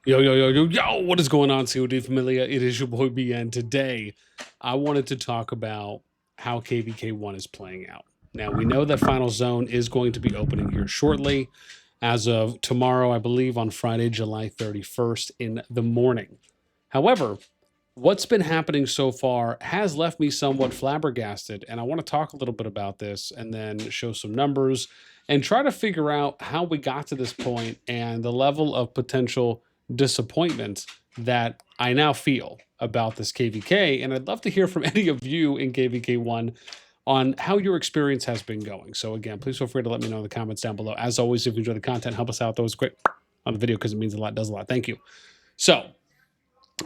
Yo, what is going on, CoD Familia? It is your boy BN. Today, I wanted to talk about how KvK1 is playing out. Now, we know that Final Zone is going to be opening here shortly, as of tomorrow, I believe, on Friday, July 31st in the morning. However, what's been happening so far has left me somewhat flabbergasted, and I want to talk a little bit about this and then show some numbers and try to figure out how we got to this point and the level of potential disappointment that I now feel about this KvK. And I'd love to hear from any of you in KvK1 on how your experience has been going. So again, please feel free to let me know in the comments down below. As always, if you enjoy the content, help us out. Those quick on the video because it means a lot, does a lot. Thank you. So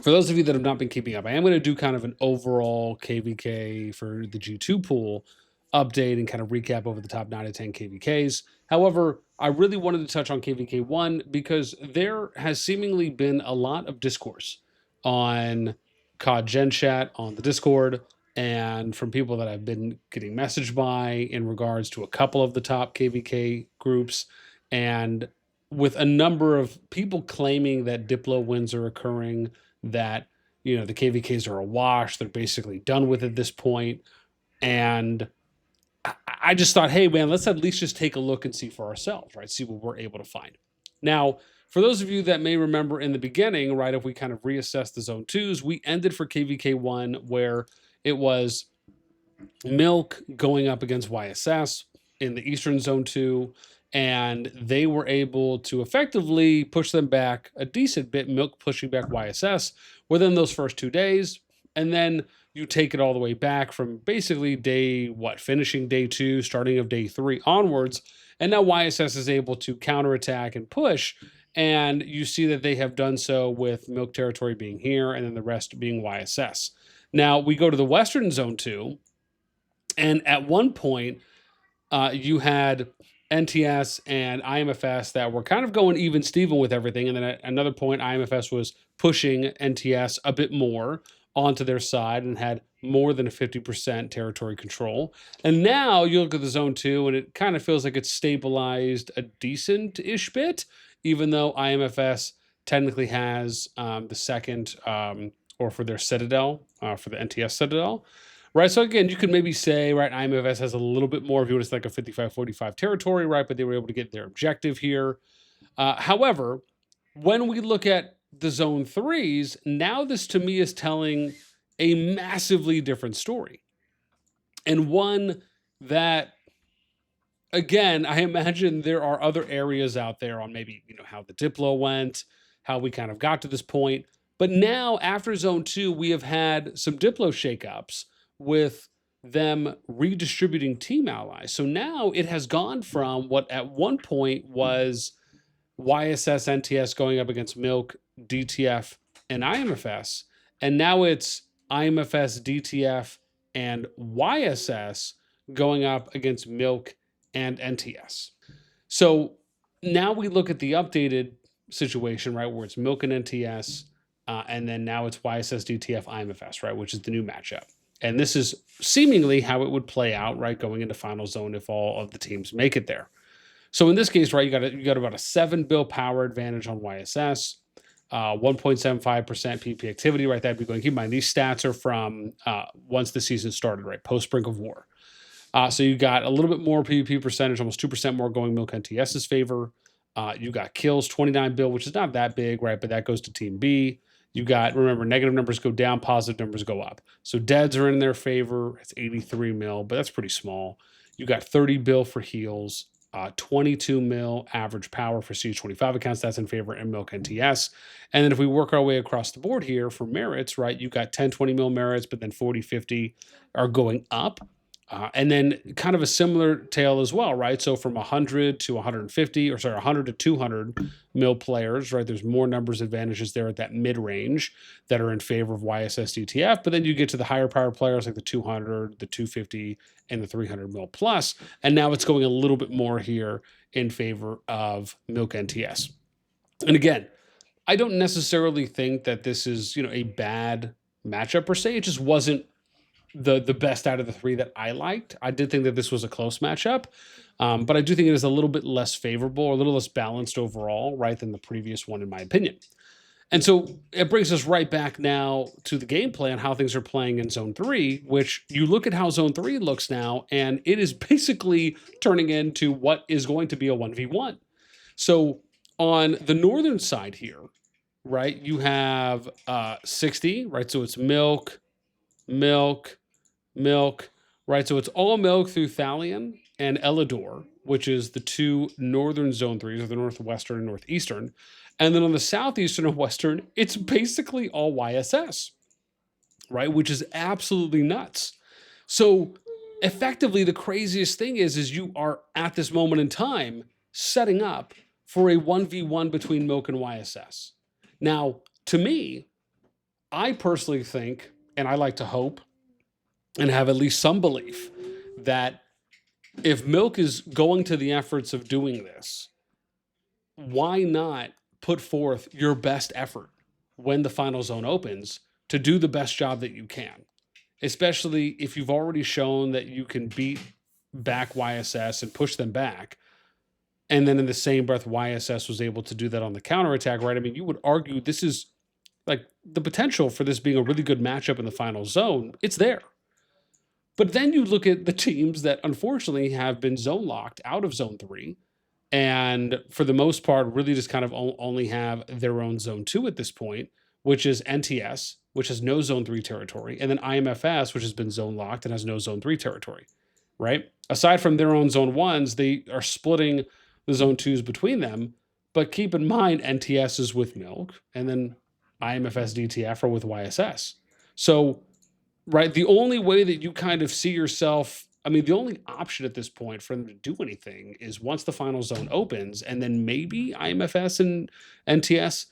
for those of you that have not been keeping up, I am going to do kind of an overall KvK for the G2 pool update and kind of recap over the top 9 to 10 KvKs. However, I really wanted to touch on KvK1 because there has seemingly been a lot of discourse on COD Gen Chat on the Discord and from people that I've been getting messaged by in regards to a couple of the top KvK groups, and with a number of people claiming that Diplo wins are occurring, that the KvKs are a wash, they're basically done with at this point. And I just thought, hey man, let's at least just take a look and see for ourselves, right? See what we're able to find. Now, for those of you that may remember in the beginning, right, if we kind of reassess the zone 2s, we ended for KvK1 where it was Milk going up against YSS in the Eastern Zone 2, and they were able to effectively push them back a decent bit, Milk pushing back YSS within those first 2 days. And then you take it all the way back from basically finishing day 2, starting of day 3 onwards. And now YSS is able to counterattack and push. And you see that they have done so with Milk territory being here and then the rest being YSS. Now we go to the Western Zone 2. And at one point, you had NTS and IMFS that were kind of going even Steven with everything. And then at another point, IMFS was pushing NTS a bit more onto their side and had more than a 50% territory control. And now you look at the Zone 2 and it kind of feels like it's stabilized a decent-ish bit, even though IMFS technically has the second, or for their Citadel, for the NTS Citadel. Right, so again, you could maybe say, right, IMFS has a little bit more if you want to like a 55-45 territory, right, but they were able to get their objective here. However, when we look at the Zone 3s, now this to me is telling a massively different story. And one that, again, I imagine there are other areas out there on maybe, how the Diplo went, how we kind of got to this point. But now, after Zone 2, we have had some Diplo shakeups with them redistributing team allies. So now it has gone from what at one point was YSS NTS going up against Milk, DTF, and IMFS, and now it's IMFS, DTF, and YSS going up against Milk and NTS. So now we look at the updated situation, right, where it's Milk and NTS, and then now it's YSS, DTF, IMFS, right, which is the new matchup. And this is seemingly how it would play out, right, going into Final Zone if all of the teams make it there. So in this case, right, you got about a 7 bill power advantage on YSS, 1.75% PvP activity, right? That'd be going. Keep in mind, these stats are from once the season started, right, post Brink of War. So you got a little bit more PvP percentage, almost 2% more going Milk NTS's favor. You got kills, 29 bill, which is not that big, right? But that goes to Team B. You got, remember, negative numbers go down, positive numbers go up. So deads are in their favor. It's 83 mil, but that's pretty small. You got 30 bill for heals, 22 mil average power for CH25 accounts. That's in favor of Milk NTS. And then if we work our way across the board here for merits, right, you got 10, 20 mil merits, but then 40, 50 are going up. And then kind of a similar tale as well, right? So from 100 to 150, or sorry, 100 to 200 mil players, right? There's more numbers advantages there at that mid-range that are in favor of YSS DTF. But then you get to the higher power players like the 200, the 250, and the 300 mil plus. And now it's going a little bit more here in favor of Milk NTS. And again, I don't necessarily think that this is, a bad matchup per se. It just wasn't the best out of the 3 that I liked. I did think that this was a close matchup, but I do think it is a little bit less favorable, or a little less balanced overall, right, than the previous one, in my opinion. And so it brings us right back now to the game plan, how things are playing in Zone 3, which you look at how Zone 3 looks now, and it is basically turning into what is going to be a 1v1. So on the northern side here, right, you have 60, right? So it's milk, milk, milk, right? So it's all milk through Thalion and Elidor, which is the two northern zone threes, or the northwestern and northeastern. And then on the southeastern and western, it's basically all YSS, right? Which is absolutely nuts. So effectively, the craziest thing is you are at this moment in time setting up for a 1v1 between milk and YSS. Now, to me, I personally think, and I like to hope and have at least some belief, that if milk is going to the efforts of doing this, why not put forth your best effort when the final zone opens to do the best job that you can, especially if you've already shown that you can beat back YSS and push them back. And then in the same breath, YSS was able to do that on the counterattack, right? I mean, you would argue this is like the potential for this being a really good matchup in the final zone. It's there. But then you look at the teams that unfortunately have been zone locked out of Zone 3, and for the most part, really just kind of only have their own Zone 2 at this point, which is NTS, which has no Zone 3 territory, and then IMFS, which has been zone locked and has no Zone 3 territory, right? Aside from their own Zone 1s, they are splitting the Zone 2s between them. But keep in mind, NTS is with Milk, and then IMFS DTF are with YSS. So, right, the only way that you kind of see yourself, I mean, the only option at this point for them to do anything is once the final zone opens, and then maybe IMFS and NTS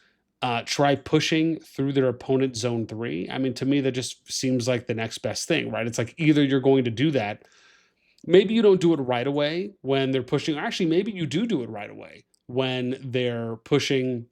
try pushing through their opponent's Zone 3. I mean, to me, that just seems like the next best thing, right? It's like either you're going to do that. Maybe you don't do it right away when they're pushing. Actually, maybe you do it right away when they're pushing,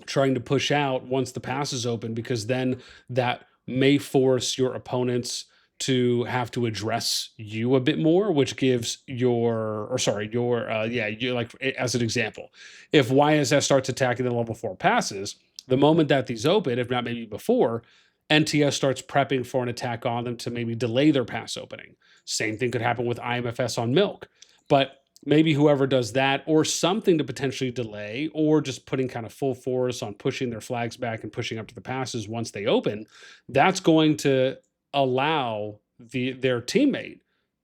trying to push out once the pass is open, because then that may force your opponents to have to address you a bit more, which gives your, or sorry, your, you like, as an example, if YSS starts attacking the level 4 passes, the moment that these open, if not maybe before, NTS starts prepping for an attack on them to maybe delay their pass opening. Same thing could happen with IMFS on Milk. But maybe whoever does that, or something to potentially delay, or just putting kind of full force on pushing their flags back and pushing up to the passes once they open, that's going to allow their teammate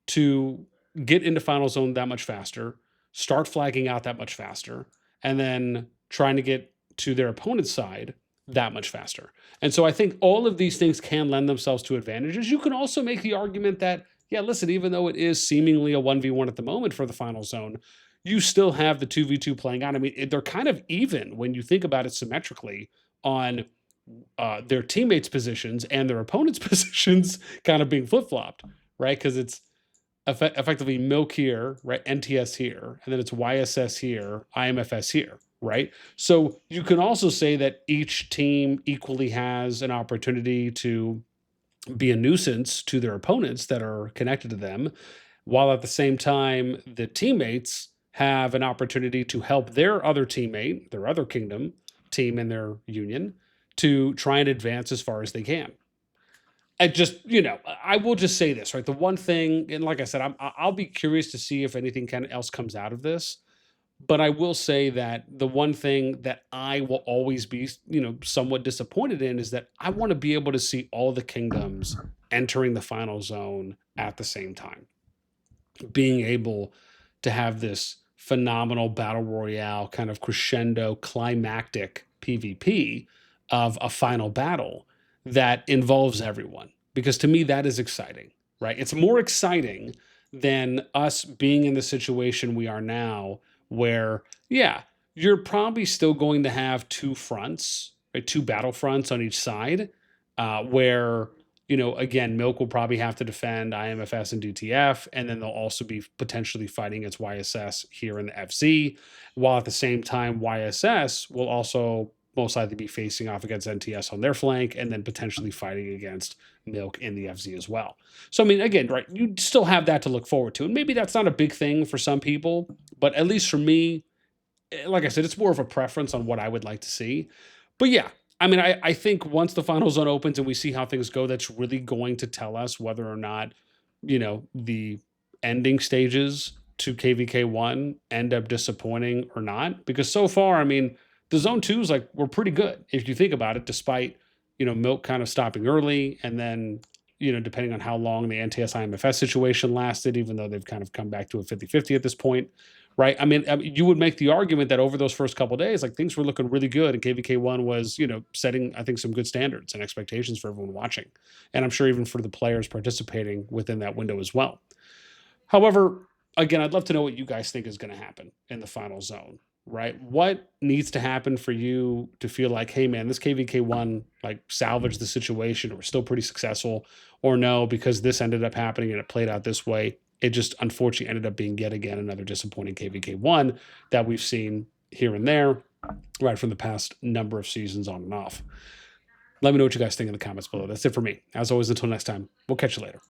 to get into final zone that much faster, start flagging out that much faster, and then trying to get to their opponent's side that much faster. And so I think all of these things can lend themselves to advantages. You can also make the argument that, yeah, listen, even though it is seemingly a 1v1 at the moment for the final zone, you still have the 2v2 playing out. I mean, they're kind of even when you think about it symmetrically on their teammates' positions and their opponents' positions kind of being flip-flopped, right? Because it's effectively Milk here, right? NTS here, and then it's YSS here, IMFS here, right? So you can also say that each team equally has an opportunity to be a nuisance to their opponents that are connected to them, while at the same time, the teammates have an opportunity to help their other teammate, their other kingdom team in their union, to try and advance as far as they can. I just, I will just say this, right? The one thing, and like I said, I'll be curious to see if anything else comes out of this. But I will say that the one thing that I will always be, somewhat disappointed in is that I want to be able to see all the kingdoms entering the final zone at the same time. Being able to have this phenomenal battle royale kind of crescendo climactic PvP of a final battle that involves everyone. Because to me, that is exciting, right? It's more exciting than us being in the situation we are now, where, yeah, you're probably still going to have two fronts, right? Two battle fronts on each side, where, again, Milk will probably have to defend IMFS and DTF, and then they'll also be potentially fighting against YSS here in the FZ, while at the same time, YSS will also most likely be facing off against NTS on their flank, and then potentially fighting against Milk in the FZ as well. So, I mean, again, right, you still have that to look forward to. And maybe that's not a big thing for some people, but at least for me, like I said, it's more of a preference on what I would like to see. But yeah, I mean, I think once the final zone opens and we see how things go, that's really going to tell us whether or not, the ending stages to KvK1 end up disappointing or not. Because so far, I mean, the zone twos like were pretty good if you think about it, despite Milk kind of stopping early, and then depending on how long the NTS IMFS situation lasted, even though they've kind of come back to a 50-50 at this point. Right. I mean, you would make the argument that over those first couple of days, like things were looking really good, and KvK1 was, setting, I think, some good standards and expectations for everyone watching, and I'm sure even for the players participating within that window as well. However, again, I'd love to know what you guys think is going to happen in the final zone. Right? What needs to happen for you to feel like, hey, man, this KvK1 like salvaged the situation, or we're still pretty successful, or no, because this ended up happening and it played out this way. It just unfortunately ended up being yet again another disappointing KvK1 that we've seen here and there, right, from the past number of seasons on and off. Let me know what you guys think in the comments below. That's it for me. As always, until next time, we'll catch you later.